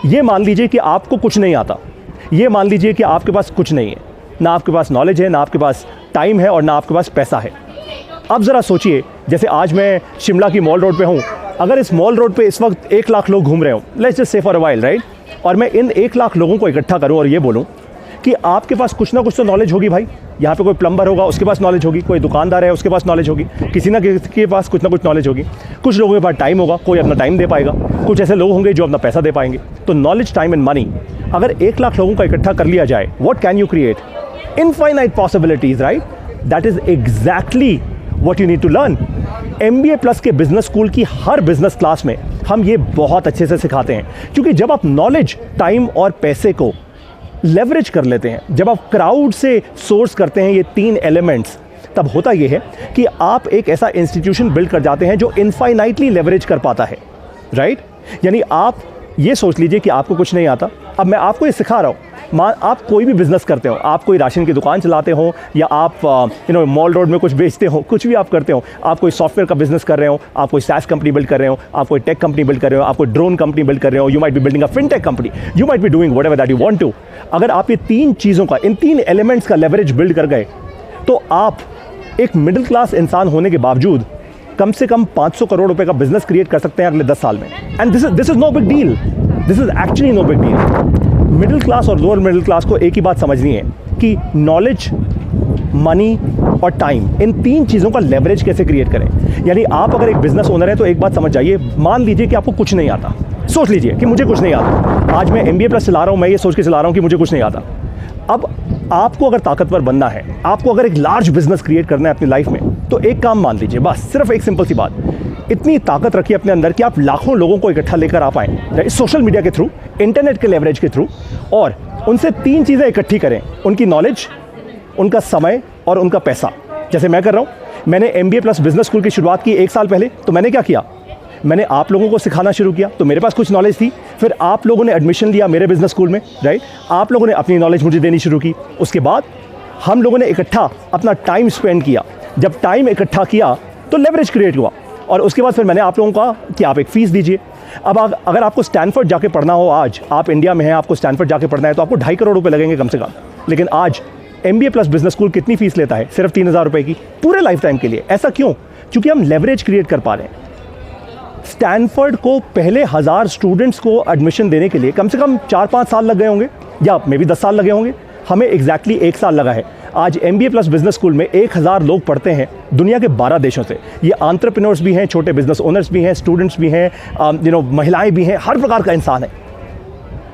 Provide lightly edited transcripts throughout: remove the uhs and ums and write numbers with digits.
ये मान लीजिए कि आपको कुछ नहीं आता, ये मान लीजिए कि आपके पास कुछ नहीं है, ना आपके पास नॉलेज है, ना आपके पास टाइम है और ना आपके पास पैसा है। अब ज़रा सोचिए, जैसे आज मैं शिमला की मॉल रोड पे हूँ, अगर इस मॉल रोड पे इस वक्त 1 लाख लोग घूम रहे हो, let's just say for a while, right, और मैं इन 1 लाख लोगों को इकट्ठा करूँ और ये बोलूँ कि आपके पास कुछ ना कुछ तो नॉलेज होगी भाई। यहाँ पे कोई प्लम्बर होगा, उसके पास नॉलेज होगी, कोई दुकानदार है, उसके पास नॉलेज होगी, किसी ना किसी के पास कुछ ना कुछ नॉलेज होगी, कुछ लोगों के पास टाइम होगा, कोई अपना टाइम दे पाएगा, कुछ ऐसे लोग होंगे जो अपना पैसा दे पाएंगे। तो नॉलेज, टाइम एंड मनी, अगर 1 लाख लोगों का इकट्ठा कर लिया जाए, what can you create? Infinite possibilities, right? That is exactly what you need to learn. MBA plus के बिजनेस स्कूल की हर बिजनेस क्लास में हम ये बहुत अच्छे से सिखाते हैं, क्योंकि जब आप नॉलेज, टाइम और पैसे को लेवरेज कर लेते हैं, जब आप क्राउड से सोर्स करते हैं ये 3 एलिमेंट्स, तब होता ये है कि आप एक ऐसा इंस्टीट्यूशन बिल्ड कर जाते हैं जो इनफाइनाइटली लेवरेज कर पाता है, राइट? यानी आप ये सोच लीजिए कि आपको कुछ नहीं आता, अब मैं आपको ये सिखा रहा हूँ। आप कोई भी बिजनेस करते हो, आप कोई राशन की दुकान चलाते हो, या आप मॉल रोड में कुछ बेचते हो, कुछ भी आप करते हो, आप कोई सॉफ्टवेयर का बिजनेस कर रहे हो, आप कोई SaaS कंपनी बिल्ड कर रहे हो, आप कोई टेक कंपनी बिल्ड कर रहे हो, आप कोई ड्रोन कंपनी बिल्ड कर रहे हो, you might be building a fintech company, you might be doing whatever that you want to. अगर आप ये 3 चीज़ों का, इन 3 एलिमेंट्स का लेवरेज बिल्ड कर गए, तो आप एक मिडिल क्लास इंसान होने के बावजूद कम से कम 500 करोड़ रुपए का बिजनेस क्रिएट कर सकते हैं अगले 10 साल में। And this is no big deal, this is actually no big deal. Middle class और लोअर मिडिल क्लास को एक ही बात समझनी है कि नॉलेज, मनी और टाइम, इन 3 चीज़ों का लेवरेज कैसे क्रिएट करें। यानी आप अगर एक बिजनेस ओनर है तो एक बात समझ जाइए, मान लीजिए कि आपको कुछ नहीं आता, सोच लीजिए कि मुझे कुछ नहीं आता, आज मैं MBA प्लस चला रहा हूँ, मैं ये सोच के चला रहा हूँ कि मुझे कुछ नहीं आता। अब आपको अगर ताकतवर बनना है, आपको अगर एक लार्ज बिजनेस क्रिएट करना है अपनी लाइफ में, तो एक काम मान लीजिए, बस सिर्फ एक सिंपल सी बात, इतनी ताकत रखिए अपने अंदर कि आप लाखों लोगों को इकट्ठा लेकर आ पाएँ, सोशल मीडिया के थ्रू, इंटरनेट के लेवरेज के थ्रू, और उनसे 3 चीज़ें इकट्ठी करें, उनकी नॉलेज, उनका समय और उनका पैसा। जैसे मैं कर रहा हूँ, मैंने MBA प्लस बिजनेस स्कूल की शुरुआत की 1 साल पहले, तो मैंने क्या किया, मैंने आप लोगों को सिखाना शुरू किया, तो मेरे पास कुछ नॉलेज थी, फिर आप लोगों ने एडमिशन लिया मेरे बिजनेस स्कूल में, राइट? आप लोगों ने अपनी नॉलेज मुझे देनी शुरू की, उसके बाद हम लोगों ने इकट्ठा अपना टाइम स्पेंड किया, जब टाइम इकट्ठा किया तो लेवरेज क्रिएट हुआ, और उसके बाद फिर मैंने आप लोगों को कहा कि आप एक फ़ीस दीजिए। अब अगर आपको स्टैनफोर्ड जाके पढ़ना हो, आज आप इंडिया में हैं, आपको स्टैनफोर्ड जाके पढ़ना है, तो आपको 2.5 करोड़ रुपए लगेंगे कम से कम। लेकिन आज MBA प्लस बिजनेस स्कूल कितनी फ़ीस लेता है? सिर्फ 3,000 रुपये की, पूरे लाइफ टाइम के लिए। ऐसा क्यों? क्योंकि हम लेवरेज क्रिएट कर पा रहे हैं। स्टैनफोर्ड को पहले 1000 स्टूडेंट्स को एडमिशन देने के लिए कम से कम 4-5 साल लग गए होंगे, या मे बी 10 साल लगे होंगे। हमें एग्जैक्टली 1 साल लगा है। आज MBA प्लस बिजनेस स्कूल में 1000 लोग पढ़ते हैं दुनिया के 12 देशों से। ये एंटरप्रेन्योर्स भी हैं, छोटे बिजनेस ओनर्स भी हैं, स्टूडेंट्स भी हैं, महिलाएं भी हैं, हर प्रकार का इंसान है।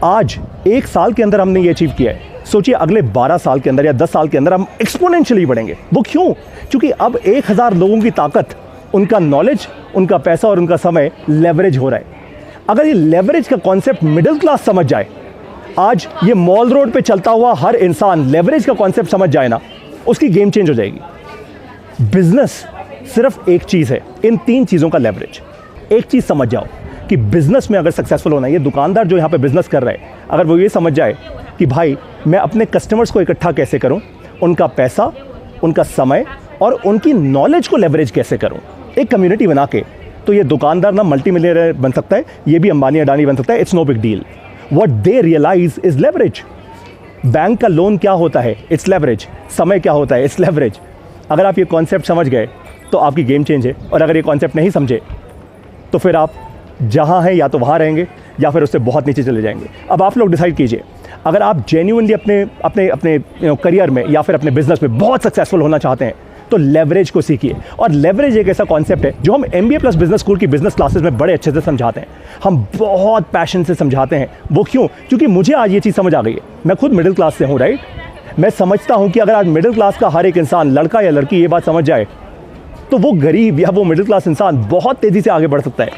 आज 1 साल के अंदर हमने ये अचीव किया है। सोचिए अगले 12 साल के अंदर या 10 साल के अंदर हम एक्सपोनेंशियली बढ़ेंगे। वो क्यों? क्योंकि अब 1000 लोगों की ताकत, उनका नॉलेज, उनका पैसा और उनका समय लेवरेज हो रहा है। अगर ये लेवरेज का कॉन्सेप्ट मिडिल क्लास समझ जाए, आज ये मॉल रोड पे चलता हुआ हर इंसान लेवरेज का कॉन्सेप्ट समझ जाए ना, उसकी गेम चेंज हो जाएगी। बिजनेस सिर्फ एक चीज़ है, इन 3 चीज़ों का लेवरेज। एक चीज़ समझ जाओ कि बिजनेस में अगर सक्सेसफुल होना है, ये दुकानदार जो यहाँ पे बिजनेस कर रहा है, अगर वो ये समझ जाए कि भाई मैं अपने कस्टमर्स को इकट्ठा कैसे करूँ, उनका पैसा, उनका समय और उनकी नॉलेज को लेवरेज कैसे करूँ, एक कम्युनिटी बना के, तो ये दुकानदार ना मल्टी मिलियनेयर बन सकता है, ये भी अंबानी अडानी बन सकता है। It's no big deal. What they realise is leverage. Bank का लोन क्या होता है? It's leverage. समय क्या होता है? It's leverage. अगर आप ये कॉन्सेप्ट समझ गए तो आपकी गेम चेंज है, और अगर ये कॉन्सेप्ट नहीं समझे तो फिर आप जहाँ हैं या तो वहाँ रहेंगे या फिर उससे बहुत नीचे चले जाएंगे। अब आप लोग डिसाइड कीजिए, अगर आप जेन्युइनली अपने करियर में या फिर अपने बिजनेस में बहुत सक्सेसफुल होना चाहते हैं, तो लेवरेज को सीखिए। और लेवरेज एक ऐसा कॉन्सेप्ट है जो हम MBA प्लस बिजनेस स्कूल की बिजनेस क्लासेस में बड़े अच्छे से समझाते हैं, हम बहुत पैशन से समझाते हैं। वो क्यों? क्योंकि मुझे आज ये चीज़ समझ आ गई है। मैं खुद मिडिल क्लास से हूँ, राइट? मैं समझता हूँ कि अगर आज मिडिल क्लास का हर एक इंसान, लड़का या लड़की, ये बात समझ जाए तो वो गरीब या वो मिडिल क्लास इंसान बहुत तेज़ी से आगे बढ़ सकता है।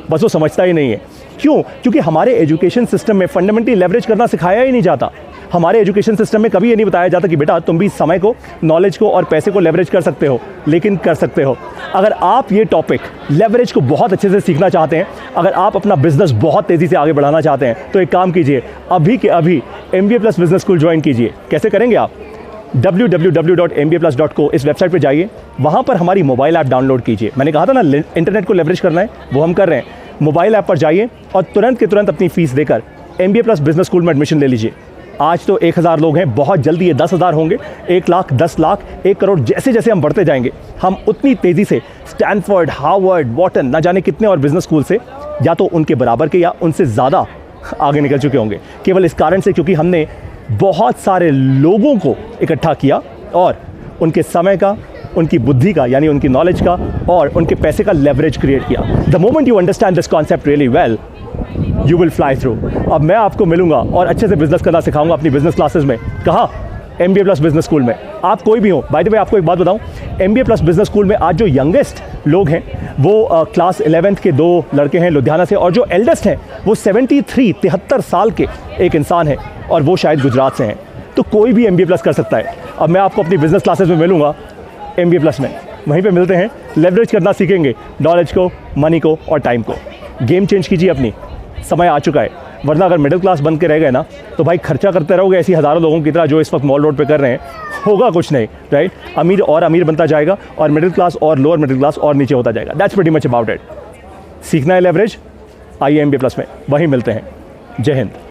बस वो समझता ही नहीं है। क्यों? क्योंकि हमारे एजुकेशन सिस्टम में फंडामेंटली लेवरेज करना सिखाया ही नहीं जाता। हमारे एजुकेशन सिस्टम में कभी ये नहीं बताया जाता कि बेटा तुम भी समय को, नॉलेज को और पैसे को लेवरेज कर सकते हो, लेकिन कर सकते हो। अगर आप ये टॉपिक लेवरेज को बहुत अच्छे से सीखना चाहते हैं, अगर आप अपना बिजनेस बहुत तेज़ी से आगे बढ़ाना चाहते हैं, तो एक काम कीजिए, अभी के अभी MBA plus business school join कीजिए। कैसे करेंगे आप? www.mbaplus.co इस वेबसाइट पे जाइए, वहाँ पर हमारी मोबाइल ऐप डाउनलोड कीजिए। मैंने कहा था ना इंटरनेट को लेवरेज करना है, वो हम कर रहे हैं। मोबाइल ऐप पर जाइए और तुरंत के तुरंत अपनी फ़ीस देकर MBA प्लस बिजनेस स्कूल में एडमिशन ले लीजिए। आज तो 1000 लोग हैं, बहुत जल्दी ये 10,000 होंगे, 1 लाख, 10 लाख, 1 करोड़। जैसे जैसे हम बढ़ते जाएंगे, हम उतनी तेज़ी से स्टैनफोर्ड, हार्वर्ड, वॉटन, ना जाने कितने और बिजनेस स्कूल से या तो उनके बराबर के या उनसे ज़्यादा आगे निकल चुके होंगे। केवल इस कारण से क्योंकि हमने बहुत सारे लोगों को इकट्ठा किया और उनके समय का, उनकी बुद्धि का, यानी उनकी नॉलेज का और उनके पैसे का लेवरेज क्रिएट किया। The moment you understand this concept really well, you will fly through. अब मैं आपको मिलूंगा और अच्छे से बिजनेस करना सिखाऊंगा अपनी बिजनेस क्लासेस में। कहाँ? MBA प्लस बिजनेस स्कूल में। आप कोई भी हो, बाय द वे आपको एक बात बताऊं, MBA प्लस बिजनेस स्कूल में आज जो यंगेस्ट लोग हैं वो क्लास 11th के 2 लड़के हैं लुधियाना से, और जो एल्डेस्ट हैं वो 73 साल के एक इंसान है और वो शायद गुजरात से हैं। तो कोई भी MBA प्लस कर सकता है। अब मैं आपको अपनी बिजनेस क्लासेस में मिलूंगा MBA प्लस में, वहीं पे मिलते हैं। लेवरेज करना सीखेंगे, नॉलेज को, मनी को और टाइम को। गेम चेंज कीजिए अपनी, समय आ चुका है। वरना अगर मिडिल क्लास बन के रह गए ना तो भाई खर्चा करते रहोगे ऐसी हज़ारों लोगों की तरह जो इस वक्त मॉल रोड पे कर रहे हैं, होगा कुछ नहीं, राइट। अमीर और अमीर बनता जाएगा और मिडिल क्लास और लोअर मिडिल क्लास और नीचे होता जाएगा। That's pretty much about it. सीखना है लेवरेज, आइए MBA प्लस में, वहीं मिलते हैं। जय हिंद।